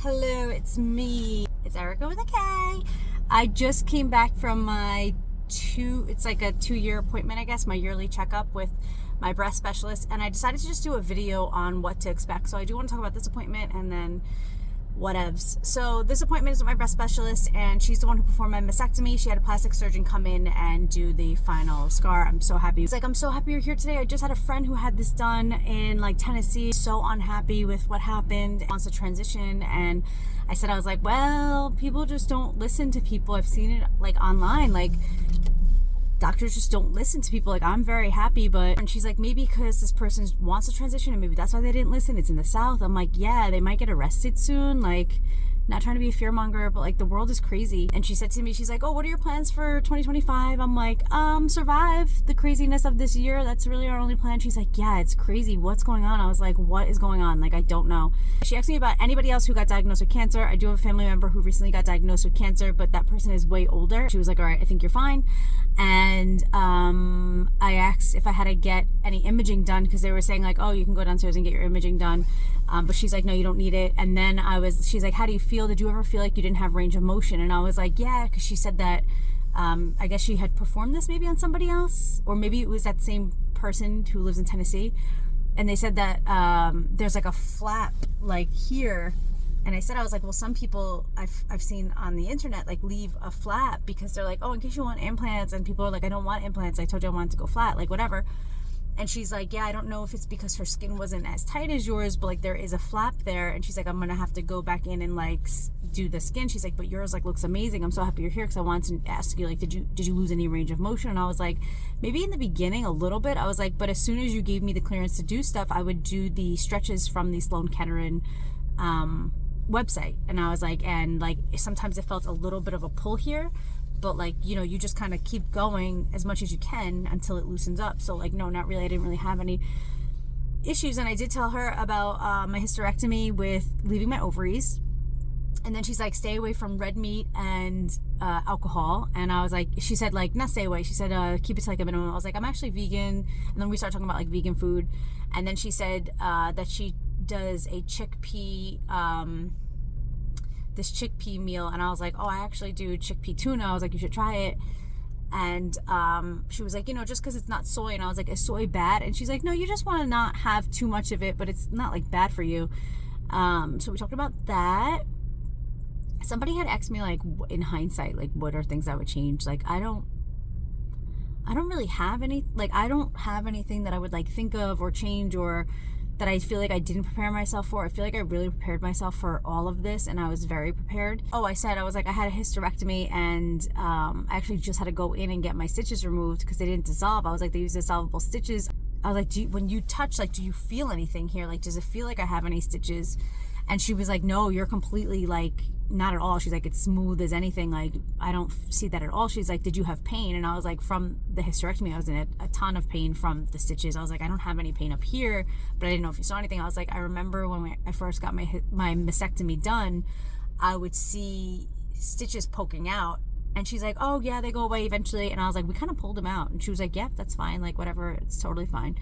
Hello, it's me. It's Erica with a K. I just came back from my it's like a 2-year appointment, I guess, my yearly checkup with my breast specialist, and I decided to just do a video on what to expect. So I do want to talk about this appointment and then whatevs. So this appointment is with my breast specialist, and she's the one who performed my mastectomy. She had a plastic surgeon come in and do the final scar. I'm so happy. It's like, I'm so happy you're here today. I just had a friend who had this done in like Tennessee. So unhappy with what happened. Wants to transition, and I was like, well, people just don't listen to people. I've seen it like online, like doctors just don't listen to people. Like, I'm very happy, but, and she's like, maybe because this person wants to transition and maybe that's why they didn't listen. It's in the South. I'm like, yeah, they might get arrested soon. Like, not trying to be a fearmonger, but like the world is crazy. And she said to me, she's like, oh, what are your plans for 2025? I'm like, survive the craziness of this year. That's really our only plan. She's like, yeah, it's crazy. What's going on? I was like, what is going on? Like, I don't know. She asked me about anybody else who got diagnosed with cancer. I do have a family member who recently got diagnosed with cancer, but that person is way older. She was like, all right, I think you're fine. And I asked if I had to get any imaging done, because they were saying like, oh, you can go downstairs and get your imaging done. But she's like, no, you don't need it. And then she's like, how do you feel? Did you ever feel like you didn't have range of motion? And I was like, yeah, because she said that, I guess she had performed this maybe on somebody else, or maybe it was that same person who lives in Tennessee. And they said that there's like a flap like here. And I was like, well, some people I've seen on the internet like leave a flap because they're like, oh, in case you want implants. And people are like, I don't want implants. I told you I wanted to go flat, like whatever. And she's like, yeah, I don't know if it's because her skin wasn't as tight as yours, but like there is a flap there. And she's like, I'm gonna have to go back in and like do the skin. She's like, but yours like looks amazing. I'm so happy you're here, because I wanted to ask you, like, did you lose any range of motion? And I was like, maybe in the beginning a little bit. I was like, but as soon as you gave me the clearance to do stuff, I would do the stretches from the Sloan Kettering website. And I was like, and like sometimes it felt a little bit of a pull here, but like, you know, you just kind of keep going as much as you can until it loosens up. So like, no, not really. I didn't really have any issues. And I did tell her about my hysterectomy with leaving my ovaries. And then she's like, stay away from red meat and alcohol. And I was like, she said like, not stay away. She said, keep it to like a minimum. I was like, I'm actually vegan. And then we started talking about like vegan food. And then she said that she does a chickpea, this chickpea meal. And I was like, oh, I actually do chickpea tuna. I was like, you should try it. And she was like, you know, just because it's not soy. And I was like, is soy bad? And she's like, no, you just want to not have too much of it, but it's not like bad for you. So we talked about that. Somebody had asked me like, in hindsight, like what are things I would change? Like, I don't really have any, like, I don't have anything that I would like think of or change, or that I feel like I didn't prepare myself for. I feel like I really prepared myself for all of this, and I was very prepared. Oh, I was like, I had a hysterectomy, and I actually just had to go in and get my stitches removed because they didn't dissolve. I was like, they use dissolvable stitches. I was like, when you touch, like, do you feel anything here? Like, does it feel like I have any stitches? And she was like, no, you're completely like, not at all. She's like, it's smooth as anything. Like, I don't see that at all. She's like, did you have pain? And I was like, from the hysterectomy, I was in a ton of pain from the stitches. I was like, I don't have any pain up here, but I didn't know if you saw anything. I was like, I remember when I first got my mastectomy done, I would see stitches poking out. And she's like, oh yeah, they go away eventually. And I was like, we kind of pulled them out. And she was like, yep, that's fine. Like, whatever, it's totally fine.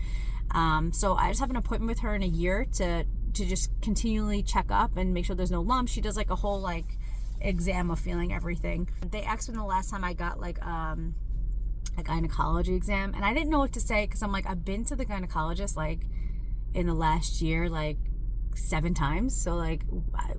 So I just have an appointment with her in a year to just continually check up and make sure there's no lumps. She does like a whole like exam of feeling everything. They asked me the last time I got like a gynecology exam, and I didn't know what to say, because I'm like, I've been to the gynecologist like in the last year like 7 times, so like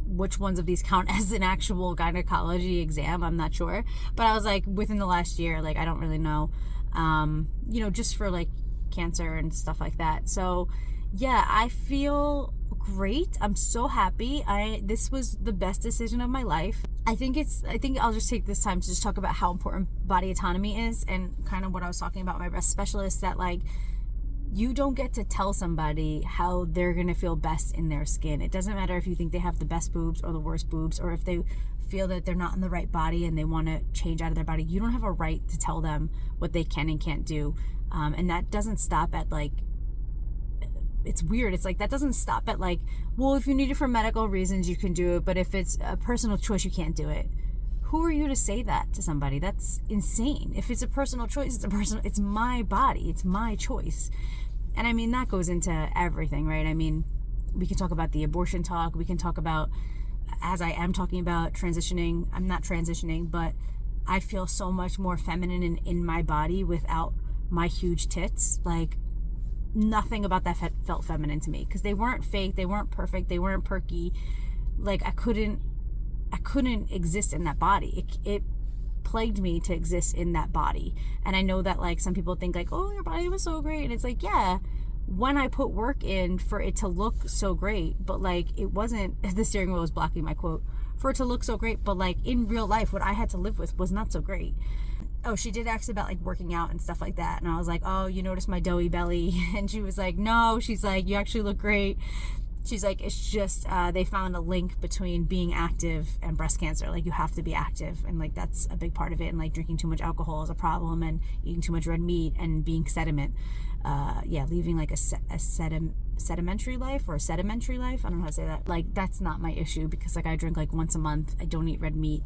which ones of these count as an actual gynecology exam? I'm not sure, but I was like, within the last year, like I don't really know, you know, just for like cancer and stuff like that. So yeah, I feel great. I'm so happy. This was the best decision of my life. I think I'll just take this time to just talk about how important body autonomy is, and kind of what I was talking about with my breast specialist, that like, you don't get to tell somebody how they're going to feel best in their skin. It doesn't matter if you think they have the best boobs or the worst boobs, or if they feel that they're not in the right body and they want to change out of their body. You don't have a right to tell them what they can and can't do. And that doesn't stop at like, it's weird. It's like, that doesn't stop at like, well, if you need it for medical reasons, you can do it. But if it's a personal choice, you can't do it. Who are you to say that to somebody? That's insane. If it's a personal choice, it's my body. It's my choice. And I mean, that goes into everything, right? I mean, we can talk about the abortion talk. We can talk about as I am talking about transitioning, I'm not transitioning, but I feel so much more feminine in my body without my huge tits. Like, nothing about that felt feminine to me, because they weren't fake, they weren't perfect, they weren't perky. Like, I couldn't exist in that body. It plagued me to exist in that body. And I know that, like, some people think like, oh, your body was so great, and it's like, yeah, when I put work in for it to look so great, but like, it wasn't, the steering wheel was blocking my quote, for it to look so great, but like, in real life, what I had to live with was not so great. Oh, she did ask about like working out and stuff like that, and I was like, oh, you noticed my doughy belly? And she was like, no. She's like, you actually look great. She's like, it's just they found a link between being active and breast cancer. Like, you have to be active, and like, that's a big part of it. And like, drinking too much alcohol is a problem, and eating too much red meat, and being sediment. Leaving like a sedimentary life, or a sedimentary life. I don't know how to say that. Like, that's not my issue, because like, I drink like once a month. I don't eat red meat,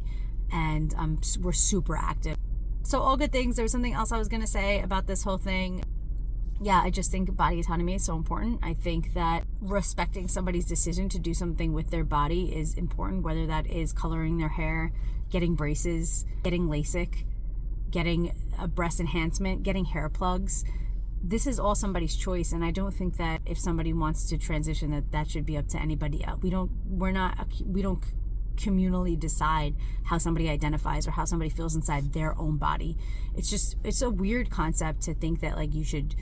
and we're super active. So all good things. There was something else I was gonna say about this whole thing. Yeah, I just think body autonomy is so important. I think that respecting somebody's decision to do something with their body is important, whether that is coloring their hair, getting braces, getting LASIK, getting a breast enhancement, getting hair plugs. This is all somebody's choice, and I don't think that if somebody wants to transition, that should be up to anybody else. We don't communally decide how somebody identifies or how somebody feels inside their own body. It's a weird concept to think that like, you should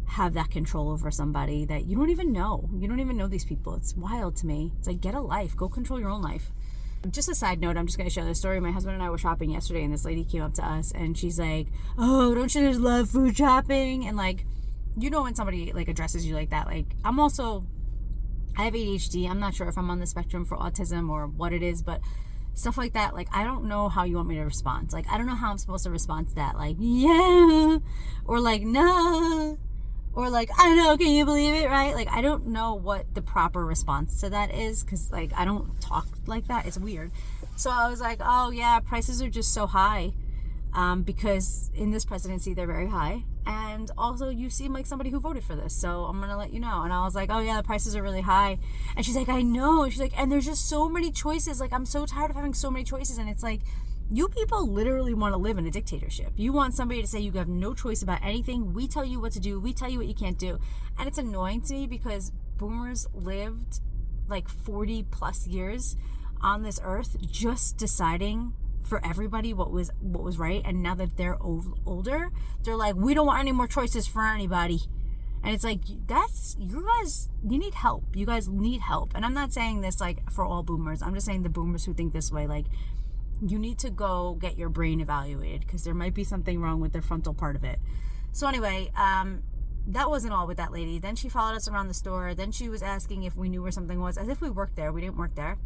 have that control over somebody that you don't even know. You don't even know these people. It's wild to me. It's like, get a life, go control your own life. Just a side note, I'm just going to share this story. My husband and I were shopping yesterday, and this lady came up to us, and she's like, oh, don't you just love food shopping? And like, you know, when somebody like addresses you like that, like, I have ADHD. I'm not sure if I'm on the spectrum for autism or what it is, but stuff like that, like, I don't know how you want me to respond. Like, I don't know how I'm supposed to respond to that. Like, yeah, or like, nah, or like, I don't know, can you believe it, right? Like, I don't know what the proper response to that is, because like, I don't talk like that. It's weird. So I was like, oh yeah, prices are just so high, because in this presidency they're very high, and also you seem like somebody who voted for this, so I'm gonna let you know. And I was like, oh yeah, the prices are really high. And she's like, I know. And she's like, and there's just so many choices. Like, I'm so tired of having so many choices. And it's like, you people literally want to live in a dictatorship. You want somebody to say you have no choice about anything. We tell you what to do. We tell you what you can't do. And it's annoying to me, because boomers lived like 40 plus years on this earth just deciding for everybody what was right. And now that they're older, they're like, we don't want any more choices for anybody. And it's like, you need help. You guys need help. And I'm not saying this like for all boomers. I'm just saying the boomers who think this way, like, you need to go get your brain evaluated, because there might be something wrong with the frontal part of it. So anyway, that wasn't all with that lady. Then she followed us around the store. Then she was asking if we knew where something was, as if we worked there. We didn't work there.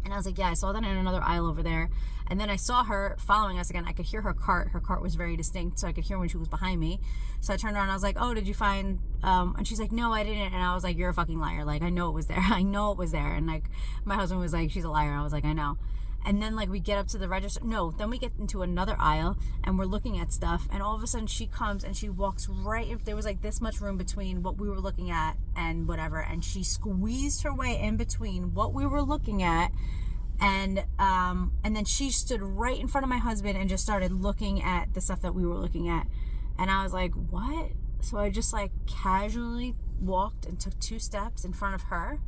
And I was like, yeah, I saw that in another aisle over there. And then I saw her following us again. I could hear her cart. Her cart was very distinct, so I could hear when she was behind me. So I turned around and I was like, oh, did you find, and she's like, no, I didn't. And I was like, you're a fucking liar. Like, I know it was there. I know it was there. And like, my husband was like, she's a liar. I was like, I know. And then like, we get up to the register. No, then we get into another aisle, and we're looking at stuff, and all of a sudden she comes and she walks right, if there was like this much room between what we were looking at and whatever, and she squeezed her way in between what we were looking at, and then she stood right in front of my husband and just started looking at the stuff that we were looking at. And I was like, what? So I just like casually walked and took 2 steps in front of her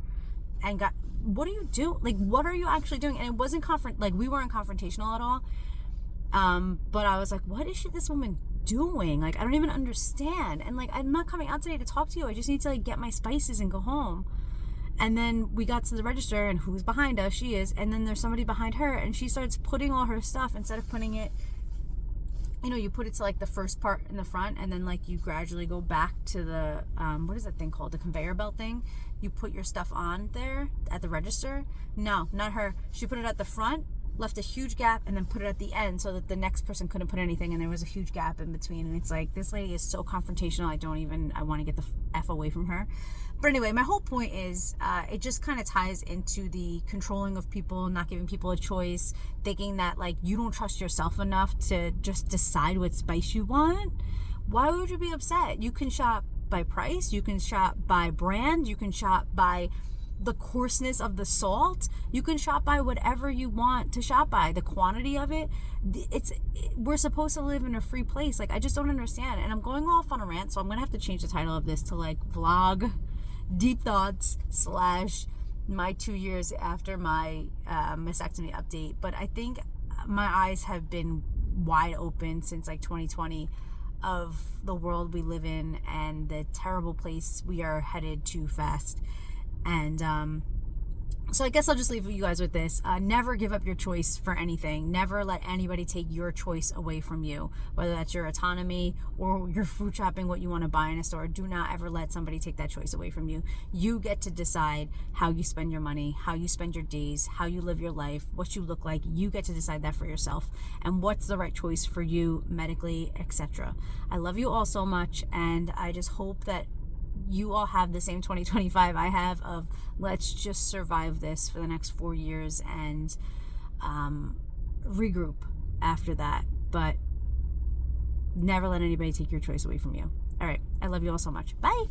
and got, what are you doing? Like, what are you actually doing? And it wasn't we weren't confrontational at all. But I was like, what is this woman doing? Like, I don't even understand. And like, I'm not coming out today to talk to you. I just need to like get my spices and go home. And then we got to the register, and who's behind us? She is. And then there's somebody behind her, and she starts putting all her stuff, instead of putting it, you know, you put it to like the first part in the front, and then like you gradually go back to the, what is that thing called? The conveyor belt thing. You put your stuff on there at the register. No, not her. She put it at the front, left a huge gap, and then put it at the end so that the next person couldn't put anything, and there was a huge gap in between. And it's like, this lady is so confrontational. I want to get the F away from her. But anyway, my whole point is, it just kind of ties into the controlling of people, not giving people a choice, thinking that like, you don't trust yourself enough to just decide what spice you want. Why would you be upset? You can shop by price, you can shop by brand, you can shop by the coarseness of the salt. You can shop by whatever you want to shop by. The quantity of it, we're supposed to live in a free place. Like, I just don't understand. And I'm going off on a rant, so I'm gonna have to change the title of this to like vlog deep thoughts / my 2 years after my mastectomy update. But I think my eyes have been wide open since like 2020 of the world we live in and the terrible place we are headed too fast. And so I guess I'll just leave you guys with this. Never give up your choice for anything. Never let anybody take your choice away from you, whether that's your autonomy or your food shopping, what you want to buy in a store. Do not ever let somebody take that choice away from you. You get to decide how you spend your money, how you spend your days, how you live your life, what you look like. You get to decide that for yourself and what's the right choice for you medically, etc. I love you all so much, and I just hope that you all have the same 2025 I have of let's just survive this for the next 4 years and regroup after that. But never let anybody take your choice away from you. All right. I love you all so much. Bye.